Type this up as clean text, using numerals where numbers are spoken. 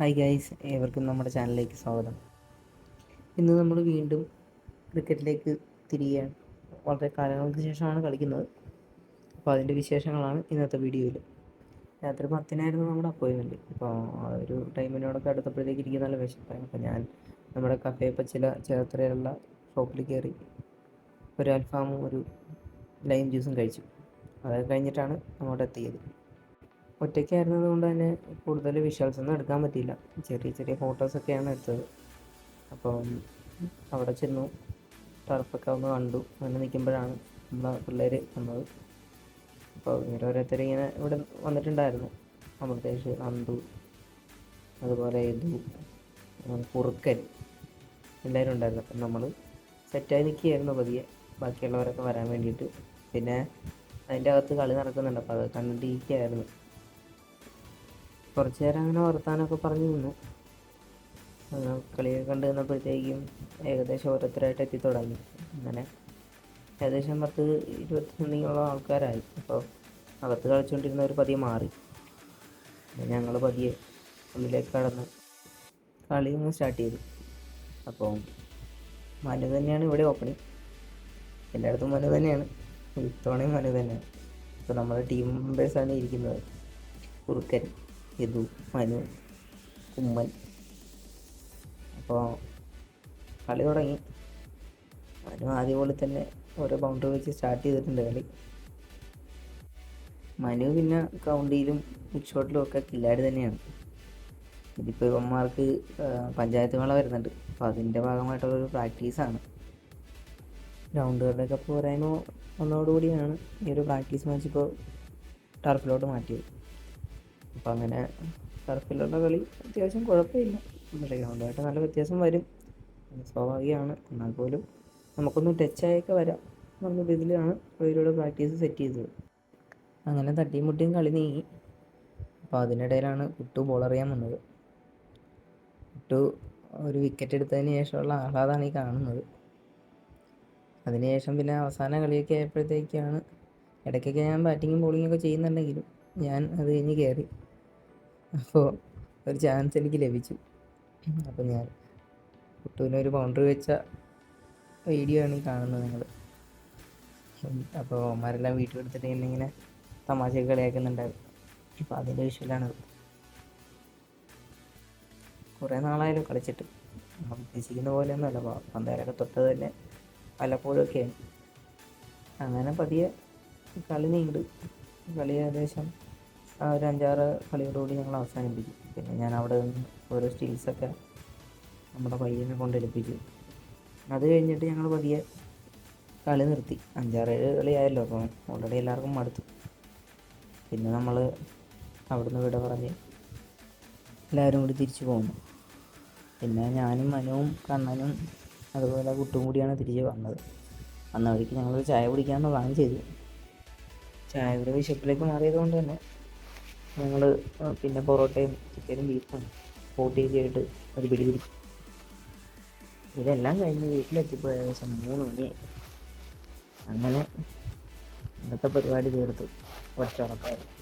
Hi guys, ഏവർക്കും നമ്മുടെ ചാനലിലേക്ക് സ്വാഗതം. ഇന്ന് നമ്മൾ വീണ്ടും ക്രിക്കറ്റിലേക്ക് തിരികെയാണ്. വളരെ കാലങ്ങൾക്ക് ശേഷമാണ് കളിക്കുന്നത്. അപ്പോൾ അതിൻ്റെ വിശേഷങ്ങളാണ് ഇന്നത്തെ വീഡിയോയിൽ. രാത്രി 10-നായിരുന്നു നമ്മുടെ അപ്പോയിൻമെൻറ്റ്. അപ്പോൾ ആ ഒരു ടൈമിനോടൊക്കെ അടുത്തപ്പോഴത്തേക്ക് ഇരിക്കുന്ന നല്ല വിശപ്പായി. അപ്പോൾ ഞാൻ നമ്മുടെ കഫേ പച്ചില ചേർത്തലയിലുള്ള ഷോപ്പിൽ കയറി ഒരു അൽഫാമും ഒരു ലൈം ജ്യൂസും കഴിച്ചു. അതൊക്കെ കഴിഞ്ഞിട്ടാണ് അങ്ങോട്ട് എത്തിയത്. ഒറ്റയ്ക്കായിരുന്നത് കൊണ്ട് തന്നെ കൂടുതൽ വിഷ്വൽസ് ഒന്നും എടുക്കാൻ പറ്റിയില്ല. ചെറിയ ചെറിയ ഫോട്ടോസൊക്കെയാണ് എടുത്തത്. അപ്പം അവിടെ ചെന്നു, ടർഫൊക്കെ ഒന്ന് കണ്ടു. അങ്ങനെ നിൽക്കുമ്പോഴാണ് നമ്മളെ പിള്ളേർ വന്നത്. അപ്പോൾ ഇങ്ങനെ ഓരോരുത്തരിങ്ങനെ ഇവിടെ വന്നിട്ടുണ്ടായിരുന്നു. അമൃതേഷ്, നന്ദു, അതുപോലെ യദു, കുറുക്കൻ, എല്ലാവരും ഉണ്ടായിരുന്നു. അപ്പം നമ്മൾ സെറ്റായി നിൽക്കുകയായിരുന്നു പതിയെ, ബാക്കിയുള്ളവരൊക്കെ വരാൻ വേണ്ടിയിട്ട്. പിന്നെ അതിൻ്റെ അകത്ത് കളി നടക്കുന്നുണ്ട്, അപ്പോൾ അത് കണ്ടിരിക്കുകയായിരുന്നു. കുറച്ച് നേരം അങ്ങനെ വർത്താനമൊക്കെ പറഞ്ഞു നിന്നു. കളിയൊക്കെ കണ്ട് നിന്നപ്പോഴത്തേക്കും ഏകദേശം ഓരോരുത്തരായിട്ട് എത്തി തുടങ്ങി. അങ്ങനെ ഏകദേശം 10-20 ആൾക്കാരായി. അപ്പോൾ അകത്ത് കളിച്ചുകൊണ്ടിരുന്നവർ പതിയെ മാറി. ഞങ്ങൾ പതിയെ ഉള്ളിലേക്ക് കടന്ന് കളി ഒന്ന് സ്റ്റാർട്ട് ചെയ്തു. അപ്പോൾ മനു തന്നെയാണ് ഇവിടെ ഓപ്പണിങ്. എല്ലായിടത്തും മനു തന്നെയാണ്, ഇത്തവണയും മനു തന്നെയാണ്. അപ്പോൾ നമ്മുടെ ടീം മെമ്പേഴ്സാണ് ഇരിക്കുന്നത്. കുറുക്കൻ, യദു, മനു, കുമ്മൻ. അപ്പോൾ കളി തുടങ്ങി. മനു ആദ്യം പോലെ തന്നെ ഓരോ ബൗണ്ടറി വെച്ച് സ്റ്റാർട്ട് ചെയ്തിട്ടുണ്ട് കളി. മനു പിന്നെ കൗണ്ടിയിലും ബിഗ് ഷോട്ടിലും ഒക്കെ കില്ലാടി തന്നെയാണ്. ഇതിപ്പോൾ ഇവന്മാർക്ക് പഞ്ചായത്ത് മേള വരുന്നുണ്ട്. അപ്പോൾ അതിൻ്റെ ഭാഗമായിട്ടുള്ളൊരു പ്രാക്ടീസാണ്. ഗ്രൗണ്ടുകളുടെ കപ്പ് പോരായ്മ വന്നതോടുകൂടിയാണ് ഈ ഒരു പ്രാക്ടീസ് മാച്ച് ഇപ്പോൾ ടർഫിലോട്ട് മാറ്റിയത്. അപ്പോൾ അങ്ങനെ ടർഫിലുള്ള കളി അത്യാവശ്യം കുഴപ്പമില്ല. നമ്മുടെ ഗ്രൗണ്ടുമായിട്ട് നല്ല വ്യത്യാസം വരും, സ്വാഭാവികമാണ്. എന്നാൽ പോലും നമുക്കൊന്ന് ടച്ചായൊക്കെ വരാം എന്നുള്ള രീതിയിലാണ് അവരുടെ പ്രാക്ടീസ് സെറ്റ് ചെയ്തത്. അങ്ങനെ തട്ടിയും മുട്ടിയും കളി നീങ്ങി. അപ്പോൾ അതിനിടയിലാണ് കുട്ടു ബോൾ ചെയ്യാൻ വന്നത്. കുട്ടു ഒരു വിക്കറ്റ് എടുത്തതിന് ശേഷമുള്ള ആഹ്ലാദമാണ് ഈ കാണുന്നത്. അതിനുശേഷം പിന്നെ അവസാന കളിയൊക്കെ ആയപ്പോഴത്തേക്കാണ്, ഇടയ്ക്കൊക്കെ ഞാൻ ബാറ്റിങ്ങും ബോളിങ്ങൊക്കെ ചെയ്യുന്നുണ്ടെങ്കിലും ഞാൻ അത് കഴിഞ്ഞ് കയറി. അപ്പോൾ ഒരു ചാൻസ് എനിക്ക് ലഭിച്ചു. അപ്പോൾ ഞാൻ കുട്ടുവിനെ ഒരു ബൗണ്ടറി വെച്ച വീഡിയോ ആണ് ഈ കാണുന്നത് നിങ്ങൾ. അപ്പോൾ അവന്മാരെല്ലാം വീട്ടിലെടുത്തിട്ട് ഇങ്ങനെ തമാശയൊക്കെ കളിയാക്കുന്നുണ്ടായിരുന്നു. അപ്പോൾ അതിൻ്റെ വിഷ്വലാണത്. കുറേ നാളായാലും കളിച്ചിട്ട് നമ്മൾ ഉദ്ദേശിക്കുന്ന പോലെയൊന്നുമല്ല. പന്തേരൊക്കെ തൊട്ടത് തന്നെ പലപ്പോഴൊക്കെയാണ്. അങ്ങനെ പതിയെ കളി നീണ്ടു. കളി ഏകദേശം ഒരു 5-6 കളിയോടുകൂടി ഞങ്ങൾ അവസാനിപ്പിച്ചു. പിന്നെ ഞാൻ അവിടെ നിന്ന് ഓരോ സ്റ്റീൽസൊക്കെ നമ്മുടെ പയ്യനെ കൊണ്ടെടുപ്പിച്ചു. അത് കഴിഞ്ഞിട്ട് ഞങ്ങൾ പതിയെ കളി നിർത്തി. 5-6-7 കളിയായല്ലോ, അപ്പോൾ ഓൾറെഡി എല്ലാവർക്കും മടുത്തു. പിന്നെ നമ്മൾ അവിടുന്ന് വിട പറഞ്ഞ് എല്ലാവരും കൂടി തിരിച്ചു പോകുന്നു. പിന്നെ ഞാനും മനുവും കണ്ണനും അതുപോലെ കുട്ടും കൂടിയാണ് തിരിച്ച് വന്നത്. വന്ന വഴിക്ക് ഞങ്ങളൊരു ചായ കുടിക്കാമെന്ന് പ്ലാൻ ചെയ്തു. ചായയുടെ വിശപ്പിലേക്ക് മാറിയത് കൊണ്ട് തന്നെ ഞങ്ങൾ പിന്നെ പൊറോട്ടയും ചിക്കനും ബീഫും പോട്ടീസായിട്ട് ഒരു പിടി പിടിച്ചു. ഇതെല്ലാം കഴിഞ്ഞ് വീട്ടിലെത്തിയപ്പോൾ ഏകദേശം 3 മണിയായി. അങ്ങനെ ഇന്നത്തെ പരിപാടി തീർത്തു. ഒറ്റ ഉറപ്പായിരുന്നു.